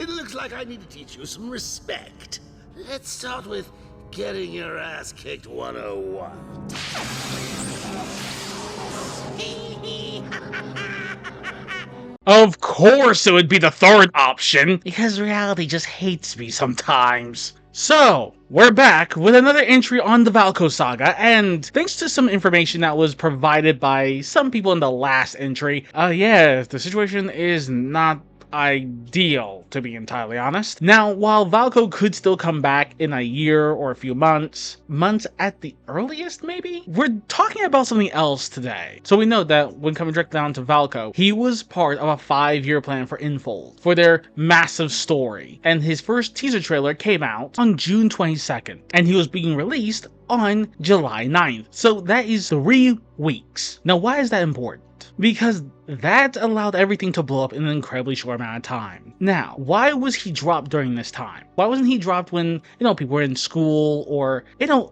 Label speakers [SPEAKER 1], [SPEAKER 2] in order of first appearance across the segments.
[SPEAKER 1] It looks like I need to teach you some respect. Let's start with getting your ass kicked 101.
[SPEAKER 2] Of course it would be the third option, because reality just hates me sometimes. So, we're back with another entry on the Valko saga, and thanks to some information that was provided by some people in the last entry, yeah, the situation is not ideal, to be entirely honest. Now, while Valko could still come back in a year or a few months at the earliest maybe, we're talking about something else today. So we know that when coming direct down to Valko, he was part of a 5-year plan for Infold, for their massive story, and his first teaser trailer came out on June 22nd, and he was being released on July 9th. So that is 3 weeks. Now, why is that important? Because that allowed everything to blow up in an incredibly short amount of time. Now, why was he dropped during this time? Why wasn't he dropped when, people were in school or,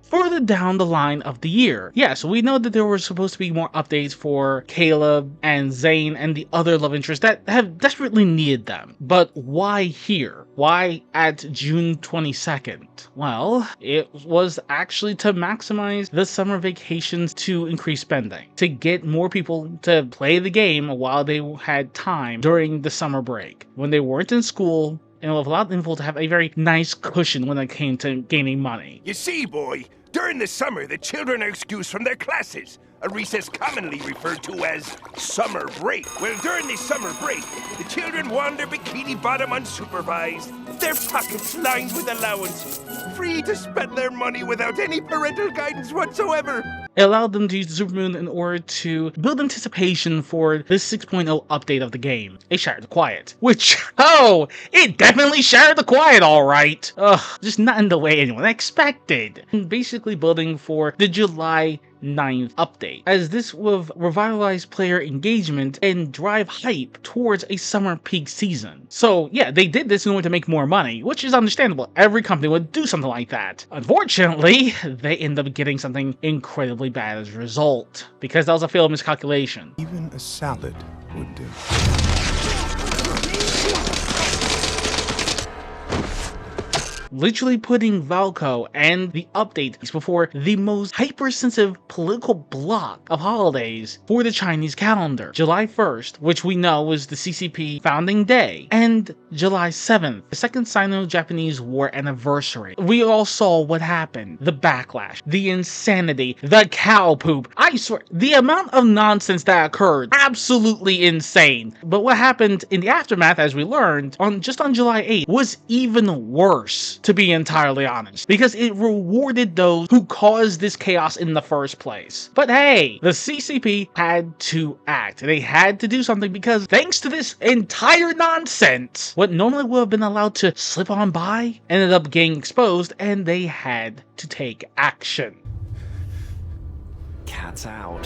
[SPEAKER 2] further down the line of the year? Yeah, so we know that there were supposed to be more updates for Caleb and Zane and the other love interests that have desperately needed them. But why here? Why at June 22nd? Well, it was actually to maximize the summer vacations to increase spending, to get more people to play the game while they had time during the summer break, when they weren't in school, and it allowed Infold to have a very nice cushion when it came to gaining money.
[SPEAKER 3] You see, boy, during the summer, the children are excused from their classes, a recess commonly referred to as summer break. Well, during this summer break, the children wander bikini bottom unsupervised, their pockets lined with allowances, free to spend their money without any parental guidance whatsoever.
[SPEAKER 2] It allowed them to use the Supermoon in order to build anticipation for this 6.0 update of the game. It shattered the quiet. Which, it definitely shattered the quiet, alright. Just not in the way anyone expected. And basically building for the July 9th update, as this will revitalize player engagement and drive hype towards a summer peak season. So yeah, they did this in order to make more money, which is understandable. Every company would do something like that. Unfortunately, they end up getting something incredibly bad as a result, because that was a failed miscalculation.
[SPEAKER 4] Even a salad would do.
[SPEAKER 2] Literally putting Valko and the update before the most hypersensitive political block of holidays for the Chinese calendar. July 1st, which we know was the CCP founding day, and July 7th, the second Sino-Japanese War anniversary. We all saw what happened. The backlash, the insanity, the cow poop. I swear, the amount of nonsense that occurred, absolutely insane. But what happened in the aftermath, as we learned, on July 8th, was even worse, to be entirely honest, because it rewarded those who caused this chaos in the first place. But hey, the CCP had to act. They had to do something, because thanks to this entire nonsense, what normally would have been allowed to slip on by ended up getting exposed, and they had to take action.
[SPEAKER 5] Cat's out.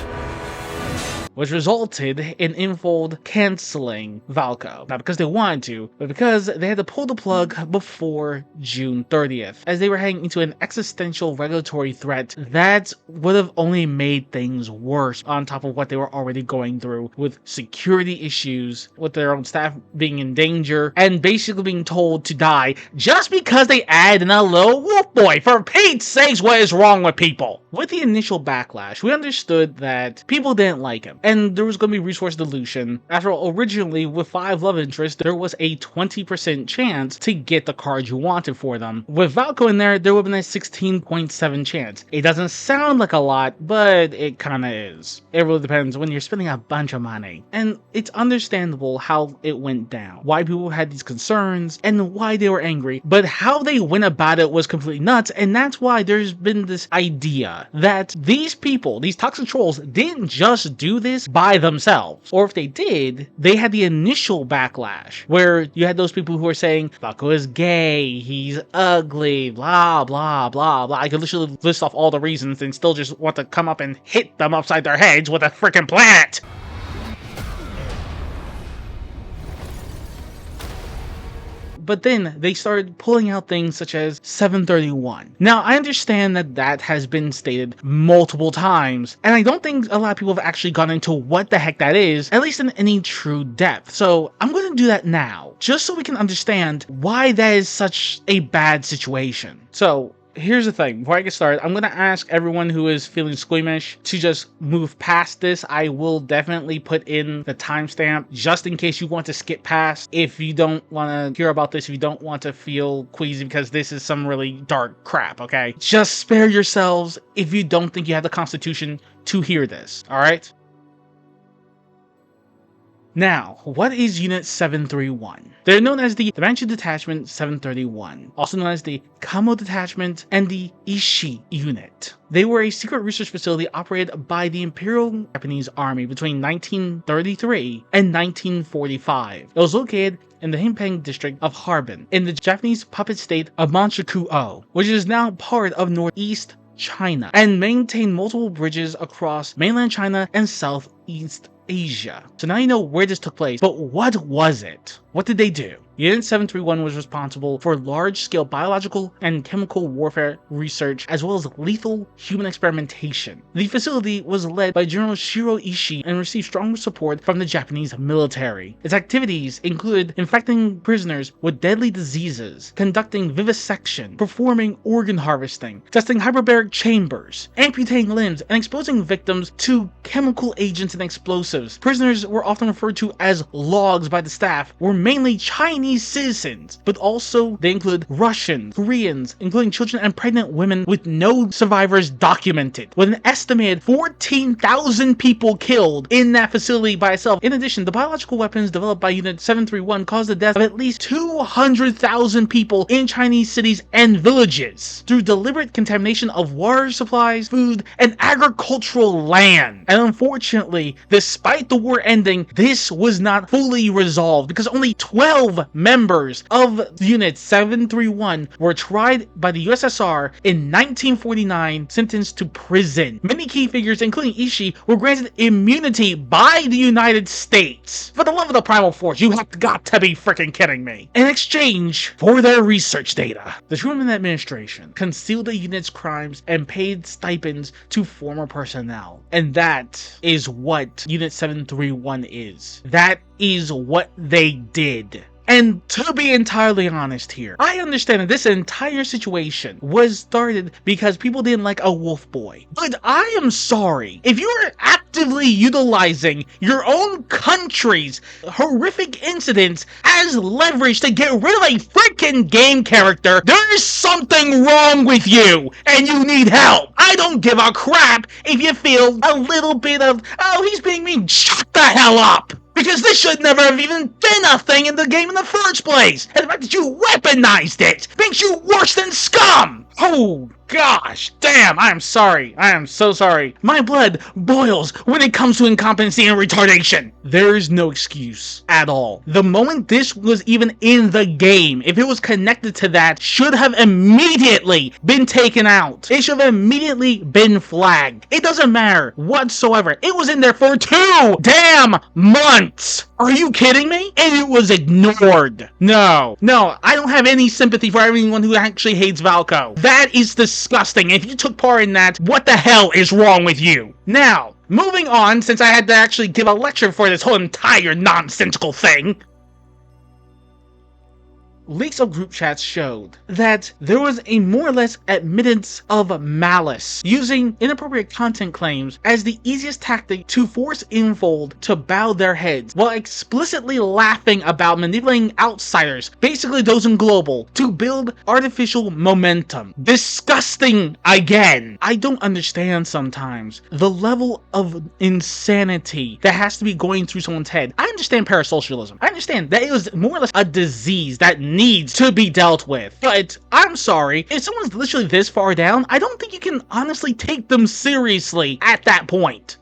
[SPEAKER 2] Which resulted in Infold canceling Valko. Not because they wanted to, but because they had to pull the plug before June 30th, as they were heading into an existential regulatory threat that would have only made things worse, on top of what they were already going through with security issues, with their own staff being in danger, and basically being told to die just because they added in a little wolf boy. For Pete's sakes, what is wrong with people? With the initial backlash, we understood that people didn't like him, and there was going to be resource dilution. After all, originally, with 5 love interests, there was a 20% chance to get the card you wanted for them. With Valko in there, there would have been a 16.7 chance. It doesn't sound like a lot, but it kinda is. It really depends when you're spending a bunch of money. And it's understandable how it went down, why people had these concerns, and why they were angry, but how they went about it was completely nuts, and that's why there's been this idea that these people, these toxic trolls, didn't just do this by themselves. Or if they did, they had the initial backlash, where you had those people who were saying, Valko is gay, he's ugly, blah, blah, blah, blah. I could literally list off all the reasons and still just want to come up and hit them upside their heads with a freaking planet. but then they started pulling out things such as 731. Now, I understand that that has been stated multiple times, and I don't think a lot of people have actually gone into what the heck that is, at least in any true depth. So I'm going to do that now, just so we can understand why that is such a bad situation. So here's the thing, before I get started, I'm going to ask everyone who is feeling squeamish to just move past this. I will definitely put in the timestamp just in case you want to skip past. If you don't want to hear about this, if you don't want to feel queasy because this is some really dark crap, okay? Just spare yourselves if you don't think you have the constitution to hear this, alright? Now, what is Unit 731? They're known as the Manchu Detachment 731, also known as the Kamo Detachment and the Ishii Unit. They were a secret research facility operated by the Imperial Japanese Army between 1933 and 1945. It was located in the Himpeng district of Harbin, in the Japanese puppet state of Manchukuo, which is now part of northeast China, and maintained multiple bridges across mainland China and Southeast Asia. So now you know where this took place, but what was it? What did they do? Unit 731 was responsible for large-scale biological and chemical warfare research, as well as lethal human experimentation. The facility was led by General Shiro Ishii and received strong support from the Japanese military. Its activities included infecting prisoners with deadly diseases, conducting vivisection, performing organ harvesting, testing hyperbaric chambers, amputating limbs, and exposing victims to chemical agents and explosives. Prisoners were often referred to as logs by the staff, were mainly Chinese citizens, but also they include Russians, Koreans, including children and pregnant women, with no survivors documented, with an estimated 14,000 people killed in that facility by itself. In addition, the biological weapons developed by Unit 731 caused the death of at least 200,000 people in Chinese cities and villages through deliberate contamination of water supplies, food, and agricultural land. And unfortunately, despite the war ending, this was not fully resolved because only 12 members of Unit 731 were tried by the USSR in 1949, sentenced to prison. Many key figures, including Ishii, were granted immunity by the United States. For the love of the primal force, you have got to be freaking kidding me. In exchange for their research data, the Truman administration concealed the unit's crimes and paid stipends to former personnel. And that is what Unit 731 is. That is what they did. And to be entirely honest here, I understand that this entire situation was started because people didn't like a wolf boy. But I am sorry, if you are actively utilizing your own country's horrific incidents as leverage to get rid of a freaking game character, there is something wrong with you, and you need help. I don't give a crap if you feel a little bit of, oh, he's being mean. Shut the hell up! Because this should never have even been a thing in the game in the first place! And the fact that you weaponized it makes you worse than scum! Oh, gosh, damn, I am sorry. I am so sorry. My blood boils when it comes to incompetency and retardation. There is no excuse at all. The moment this was even in the game, if it was connected to that, should have immediately been taken out. It should have immediately been flagged. It doesn't matter whatsoever. It was in there for 2 damn months. Are you kidding me? And it was ignored. No, I don't have any sympathy for everyone who actually hates Valko. That is disgusting. If you took part in that, what the hell is wrong with you? Now, moving on, since I had to actually give a lecture for this whole entire nonsensical thing. Leaks of group chats showed that there was a more or less admittance of malice, using inappropriate content claims as the easiest tactic to force Infold to bow their heads, while explicitly laughing about manipulating outsiders, basically those in global, to build artificial momentum. Disgusting again. I don't understand sometimes the level of insanity that has to be going through someone's head. I understand parasocialism. I understand that it was more or less a disease that needs to be dealt with. But I'm sorry, if someone's literally this far down, I don't think you can honestly take them seriously at that point.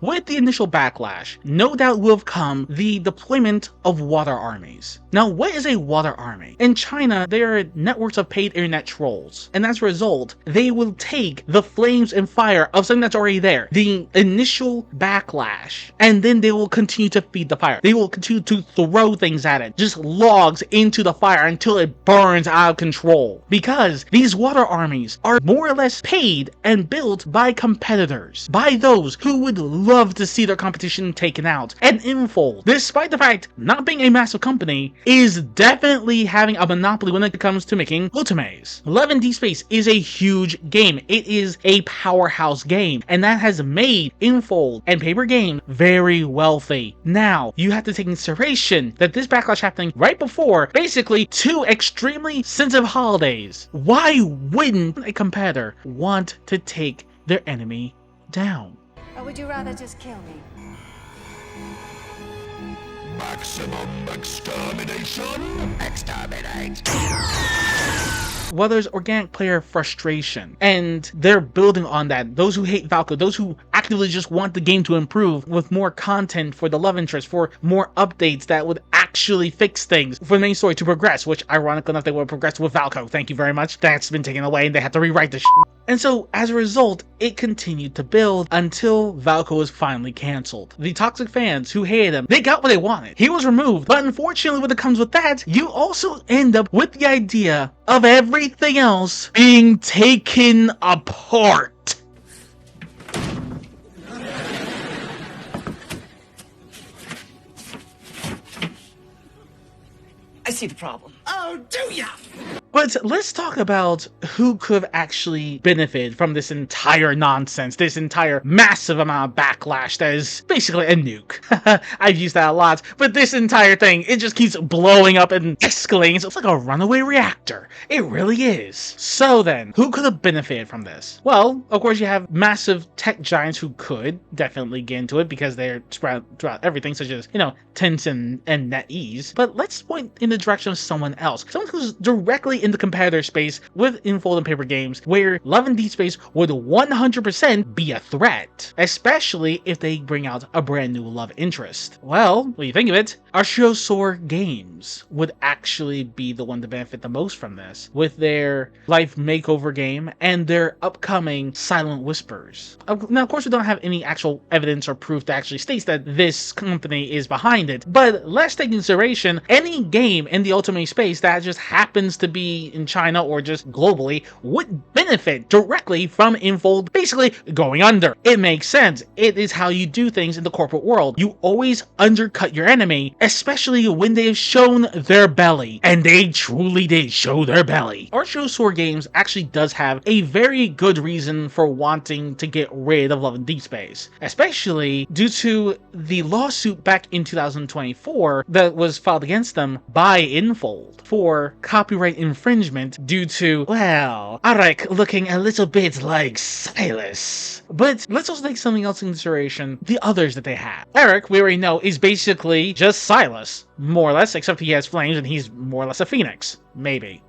[SPEAKER 2] with the initial backlash, no doubt will have come the deployment of water armies. Now, what is a water army? In China, there are networks of paid internet trolls, and as a result, they will take the flames and fire of something that's already there, the initial backlash, and then they will continue to feed the fire. They will continue to throw things at it, just logs into the fire until it burns out of control. Because these water armies are more or less paid and built by competitors, by those who would love to see their competition taken out. And Infold, despite the fact not being a massive company, is definitely having a monopoly when it comes to making ultimates. Deepspace is a huge game. It is a powerhouse game, and that has made Infold and Paper Game very wealthy. Now, you have to take into consideration that this backlash happening right before basically 2 extremely sensitive holidays. Why wouldn't a competitor want to take their enemy down?
[SPEAKER 5] Or would you rather just kill me?
[SPEAKER 3] Maximum extermination! Exterminate!
[SPEAKER 2] Well, there's organic player frustration, and they're building on that. Those who hate Valko, those who actively just want the game to improve with more content for the love interest, for more updates that would actually fix things, for the main story to progress, which ironically enough they would have progressed with Valko. Thank you very much. That's been taken away and they had to rewrite the And so, as a result, it continued to build until Valko was finally cancelled. The toxic fans who hated him, they got what they wanted. He was removed, but unfortunately when it comes with that, you also end up with the idea of everything else being taken apart.
[SPEAKER 6] I see the problem.
[SPEAKER 1] Oh, do ya?
[SPEAKER 2] But let's talk about who could have actually benefited from this entire nonsense, this entire massive amount of backlash that is basically a nuke. I've used that a lot, but this entire thing, it just keeps blowing up and escalating. So it's like a runaway reactor. It really is. So then, who could have benefited from this? Well, of course, you have massive tech giants who could definitely get into it because they're spread throughout everything, such as, Tencent and NetEase. But let's point in the direction of someone else. Someone who's directly in the competitor space with Infold and Paper Games, where Love and Deepspace would 100% be a threat, especially if they bring out a brand new love interest. Well, what do you think of it? Asterion Games would actually be the one to benefit the most from this, with their life makeover game and their upcoming Silent Whispers. Now, of course, we don't have any actual evidence or proof that actually states that this company is behind it, but let's take into consideration any game in the ultimate space that just happens to be in China or just globally would benefit directly from Infold basically going under. It makes sense. It is how you do things in the corporate world. You always undercut your enemy, especially when they've shown their belly. And they truly did show their belly. Asterion Games actually does have a very good reason for wanting to get rid of Love and Deepspace, especially due to the lawsuit back in 2024 that was filed against them by Infold for copyright infringement due to, well, Arik looking a little bit like Silas. But let's also take something else into consideration, the others that they have. Eric, we already know, is basically just Silas, more or less, except he has flames and he's more or less a phoenix. Maybe.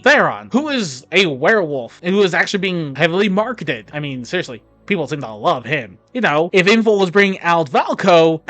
[SPEAKER 2] Theron, who is a werewolf and who is actually being heavily marketed. I mean, seriously, people seem to love him. If Infold was bringing out Valko,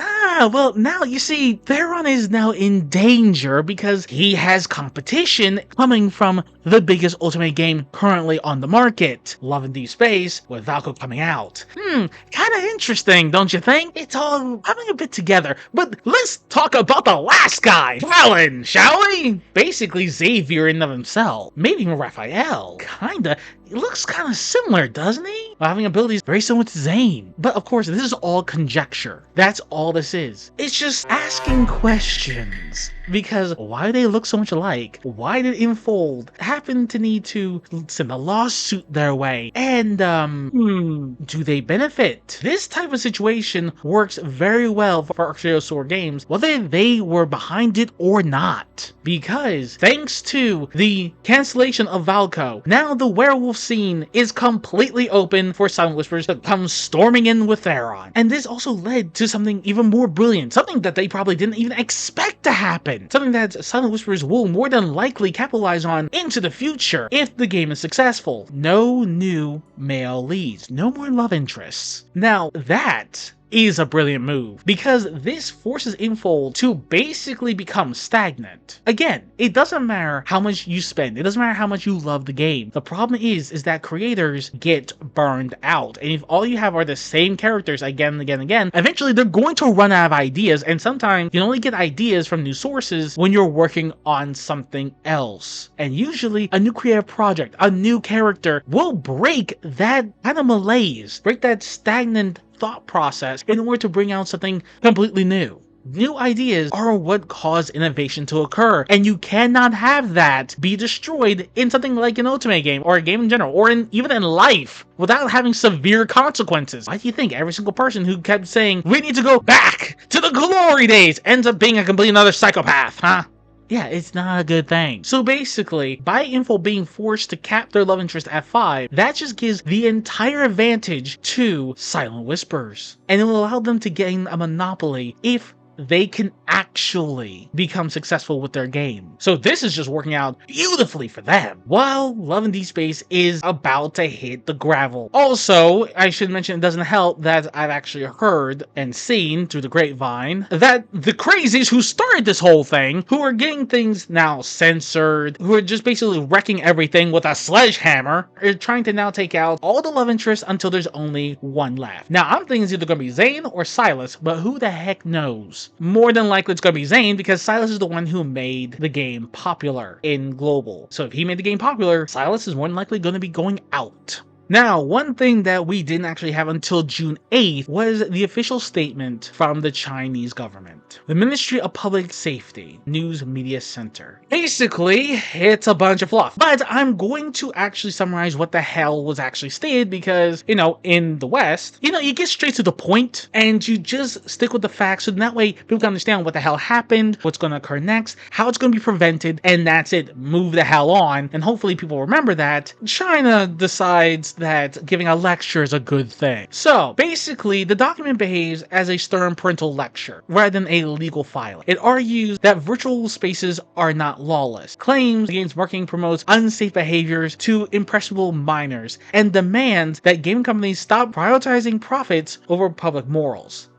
[SPEAKER 2] well, now you see, Theron is now in danger because he has competition coming from the biggest ultimate game currently on the market, Love and Deepspace, with Valko coming out. Kind of interesting, don't you think? It's all coming a bit together, but let's talk about the last guy, Valen, shall we? Basically Xavier in and of himself, maybe even Raphael, kinda. It looks kind of similar, doesn't he? Having abilities very similar to Zane. But of course, this is all conjecture. That's all this is. It's just asking questions. Because why do they look so much alike? Why did Infold happen to need to send a lawsuit their way? And, do they benefit? This type of situation works very well for Asterion Games, whether they were behind it or not. Because, thanks to the cancellation of Valko, now the werewolf scene is completely open for Silent Whispers to come storming in with Theron. And this also led to something even more brilliant, something that they probably didn't even expect to happen, something that Silent Whispers will more than likely capitalize on into the future if the game is successful. No new male leads, no more love interests. Now that is a brilliant move, because this forces Infold to basically become stagnant. Again, it doesn't matter how much you spend, it doesn't matter how much you love the game. The problem is that creators get burned out, and if all you have are the same characters again and again and again, eventually they're going to run out of ideas, and sometimes you only get ideas from new sources when you're working on something else. And usually a new creative project, a new character will break that kind of malaise, break that stagnant thought process in order to bring out something completely new. New ideas are what cause innovation to occur, and you cannot have that be destroyed in something like an Ultimate game, or a game in general, or even in life, without having severe consequences. Why do you think every single person who kept saying, we need to go back to the glory days, ends up being a complete another psychopath, huh? Yeah, it's not a good thing. So basically, by Info being forced to cap their love interest at 5, that just gives the entire advantage to Silent Whispers. And it will allow them to gain a monopoly if they can actually become successful with their game. So this is just working out beautifully for them, while Love and Deepspace is about to hit the gravel. Also, I should mention, it doesn't help that I've actually heard and seen through the grapevine that the crazies who started this whole thing, who are getting things now censored, who are just basically wrecking everything with a sledgehammer, are trying to now take out all the love interests until there's only one left. Now, I'm thinking it's either going to be Zane or Silas, but who the heck knows? More than likely it's going to be Zane, because Silas is the one who made the game popular in global. So if he made the game popular, Silas is more than likely going to be going out. Now, one thing that we didn't actually have until June 8th was the official statement from the Chinese government. The Ministry of Public Safety News Media Center. Basically, it's a bunch of fluff. But I'm going to actually summarize what the hell was actually stated, because, in the West, you get straight to the point and you just stick with the facts, so that way people can understand what the hell happened, what's going to occur next, how it's going to be prevented, and that's it. Move the hell on. And hopefully people remember that. China decides that giving a lecture is a good thing. So basically, the document behaves as a stern parental lecture rather than a legal filing. It argues that virtual spaces are not lawless, claims the game's marketing promotes unsafe behaviors to impressionable minors, and demands that gaming companies stop prioritizing profits over public morals.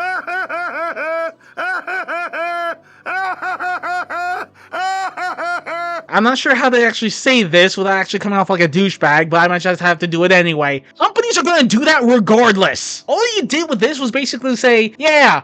[SPEAKER 2] I'm not sure how they actually say this without actually coming off like a douchebag, but I might just have to do it anyway. Companies are going to do that regardless. All you did with this was basically say, yeah,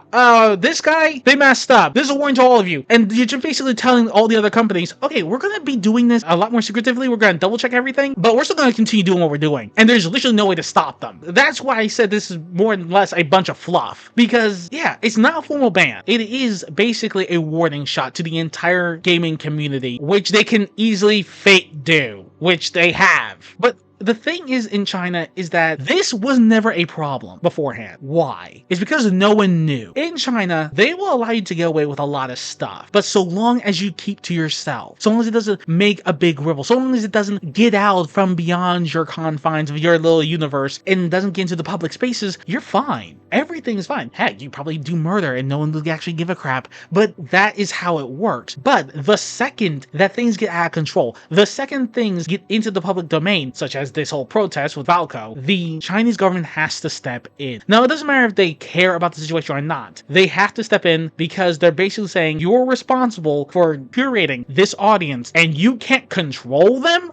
[SPEAKER 2] this guy, they messed up. This is a warning to all of you. And you're just basically telling all the other companies, okay, we're going to be doing this a lot more secretively. We're going to double check everything, but we're still going to continue doing what we're doing. And there's literally no way to stop them. That's why I said this is more or less a bunch of fluff. Because, yeah, it's not a formal ban. It is basically a warning shot to the entire gaming community, which they can easily fake do, which they have. But the thing is in China is that this was never a problem beforehand. Why? It's because no one knew. In China, they will allow you to get away with a lot of stuff, but so long as you keep to yourself, so long as it doesn't make a big ripple, so long as it doesn't get out from beyond your confines of your little universe and doesn't get into the public spaces, you're fine. Everything's fine. Heck, you probably do murder and no one will actually give a crap, but that is how it works. But the second that things get out of control, the second things get into the public domain, such as this whole protest with Valco, the Chinese government has to step in. Now, it doesn't matter if they care about the situation or not. They have to step in because they're basically saying you're responsible for curating this audience and you can't control them?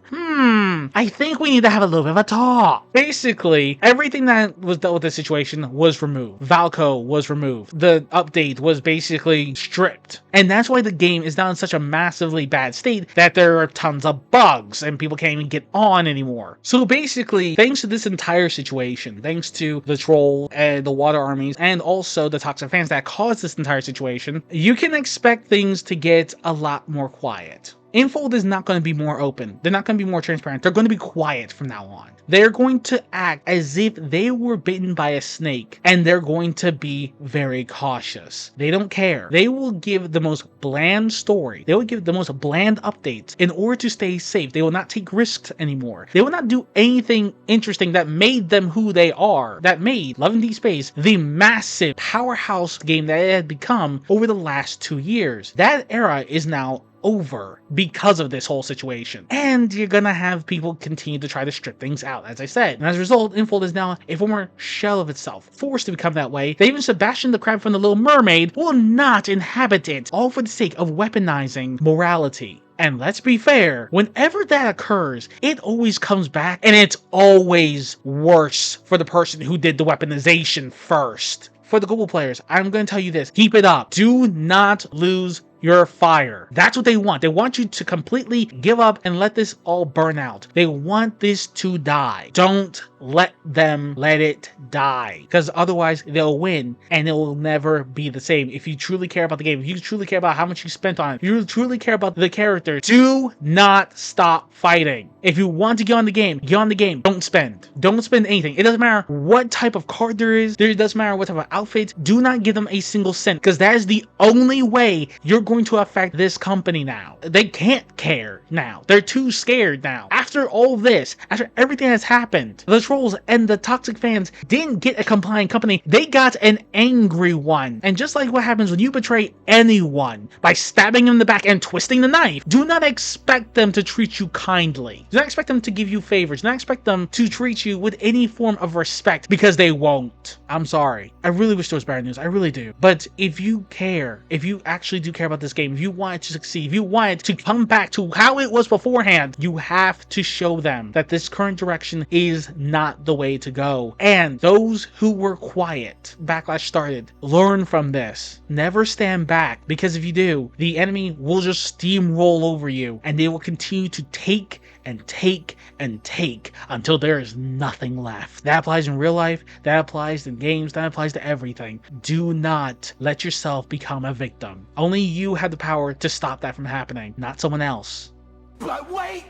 [SPEAKER 2] I think we need to have a little bit of a talk. Basically, everything that was dealt with this situation was removed. Valco was removed. The update was basically stripped. And that's why the game is now in such a massively bad state that there are tons of bugs and people can't even get on anymore. So basically, thanks to this entire situation, thanks to the troll and the water armies and also the toxic fans that caused this entire situation, you can expect things to get a lot more quiet. Infold is not going to be more open. They're not going to be more transparent. They're going to be quiet from now on. They're going to act as if they were bitten by a snake, and they're going to be very cautious. They don't care. They will give the most bland story. They will give the most bland updates in order to stay safe. They will not take risks anymore. They will not do anything interesting that made them who they are, that made Love and Deepspace the massive powerhouse game that it had become over the last 2 years. That era is now over because of this whole situation. And you're gonna have people continue to try to strip things out, as I said. And as a result, Infold is now a former shell of itself, forced to become that way. That even Sebastian the Crab from The Little Mermaid will not inhabit it, all for the sake of weaponizing morality. And let's be fair, whenever that occurs, it always comes back, and it's always worse for the person who did the weaponization first. For the global players, I'm going to tell you this. Keep it up. Do not lose your fire. That's what they want. They want you to completely give up and let this all burn out. They want this to die. Don't let them let it die, because otherwise they'll win and it will never be the same. If you truly care about the game, if you truly care about how much you spent on it, if you truly care about the character, do not stop fighting. If you want to get on the game, get on the game. Don't spend. Don't spend anything. It doesn't matter what type of card there is. It doesn't matter what type of outfit. Do not give them a single cent, because that is the only way you're going to affect this company now. They can't care now. They're too scared now. After all this, after everything that's happened, the trolls and the toxic fans didn't get a compliant company. They got an angry one. And just like what happens when you betray anyone by stabbing them in the back and twisting the knife, do not expect them to treat you kindly. Do not expect them to give you favors. Do not expect them to treat you with any form of respect, because they won't. I'm sorry. I really wish there was better news. I really do. But if you care, if you actually do care about this game, if you want it to succeed, if you want it to come back to how it was beforehand, you have to show them that this current direction is not the way to go. And those who were quiet, Backlash started, learn from this. Never stand back, because if you do, the enemy will just steamroll over you, and they will continue to take and take and take until there is nothing left. That applies in real life, that applies in games, that applies to everything. Do not let yourself become a victim. Only you have the power to stop that from happening, not someone else.
[SPEAKER 3] But wait!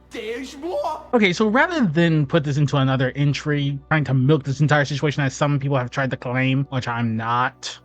[SPEAKER 3] There's more!
[SPEAKER 2] Okay, so rather than put this into another entry, trying to milk this entire situation as some people have tried to claim, which I'm not,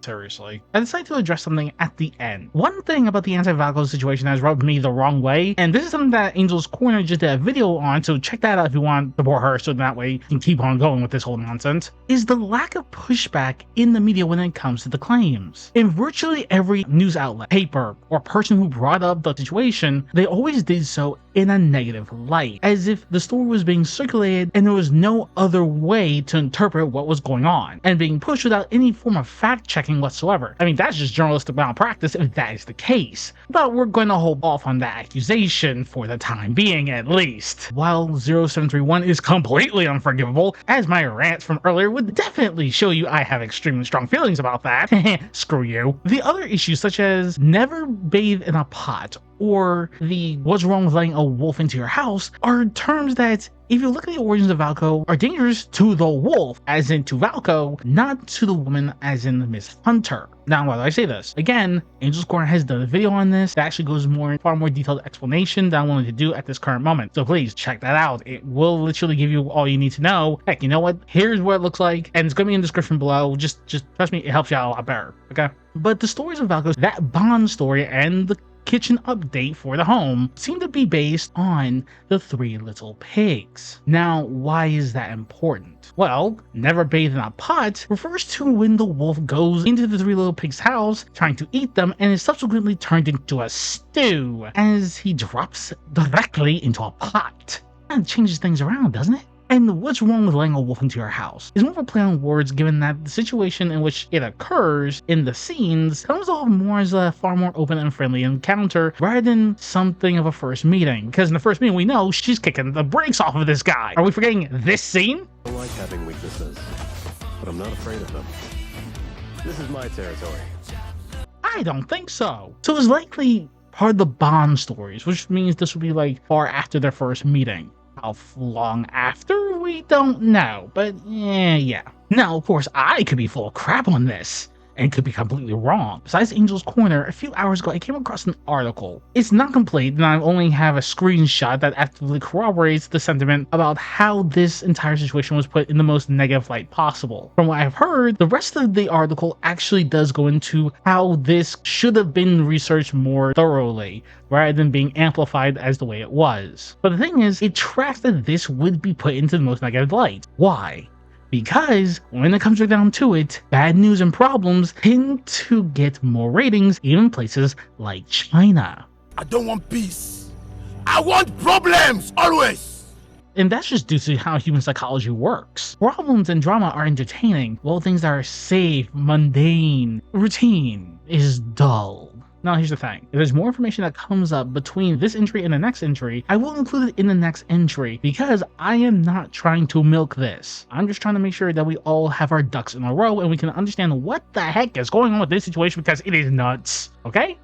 [SPEAKER 2] seriously, I decided to address something at the end. One thing about the anti-Valkyrie situation has rubbed me the wrong way, and this is something that Angel's Corner just did a video on, so check that out if you want to support her, so that way you can keep on going with this whole nonsense, is the lack of pushback in the media when it comes to the claims. In virtually every news outlet, paper, or person who brought up the situation, they always did so in a negative light, as if the story was being circulated and there was no other way to interpret what was going on, and being pushed without any form of fact-checking whatsoever. I mean, that's just journalistic malpractice if that is the case. But we're going to hold off on that accusation for the time being, at least. While 0731 is completely unforgivable, as my rant from earlier would definitely show you I have extremely strong feelings about that. Screw you. The other issues, such as never bathe in a pot, or the what's wrong with letting a wolf into your house, are terms that, if you look at the origins of Valko, are dangerous to the wolf, as in to Valko, not to the woman, as in Miss Hunter. Now, why do I say this? Again, Angel's Corner has done a video on this that actually goes far more detailed explanation than I'm willing to do at this current moment. So please check that out. It will literally give you all you need to know. Heck, you know what? Here's what it looks like, and it's going to be in the description below. Just trust me, it helps you out a lot better. Okay? But the stories of Valko, that Bond story and the kitchen update for the home, seem to be based on the Three Little Pigs. Now, why is that important? Well, never bathe in a pot refers to when the wolf goes into the Three Little Pigs' house trying to eat them and is subsequently turned into a stew as he drops directly into a pot. That changes things around, doesn't it? And what's wrong with letting a wolf into your house is more of a play on words, given that the situation in which it occurs in the scenes comes off more as a far more open and friendly encounter rather than something of a first meeting. Because in the first meeting, we know she's kicking the brakes off of this guy. Are we forgetting this scene?
[SPEAKER 6] I like having weaknesses, but I'm not afraid of them. This is my territory.
[SPEAKER 2] I don't think so. So it's likely part of the Bond stories, which means this would be like far after their first meeting. How long after? We don't know, but yeah. Now, of course, I could be full of crap on this, and could be completely wrong. Besides Angel's Corner, a few hours ago I came across an article. It's not complete, and I only have a screenshot that actively corroborates the sentiment about how this entire situation was put in the most negative light possible. From what I've heard, the rest of the article actually does go into how this should have been researched more thoroughly, rather than being amplified as the way it was. But the thing is, it tracks that this would be put into the most negative light. Why? Because when it comes right down to it, bad news and problems tend to get more ratings even in places like China.
[SPEAKER 7] I don't want peace. I want problems, always!
[SPEAKER 2] And that's just due to how human psychology works. Problems and drama are entertaining, while things that are safe, mundane, routine is dull. Now here's the thing, if there's more information that comes up between this entry and the next entry, I will include it in the next entry because I am not trying to milk this. I'm just trying to make sure that we all have our ducks in a row and we can understand what the heck is going on with this situation because it is nuts. Okay?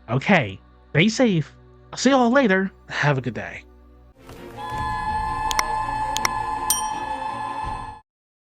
[SPEAKER 2] Okay. Stay safe. I'll see y'all later. Have a good day.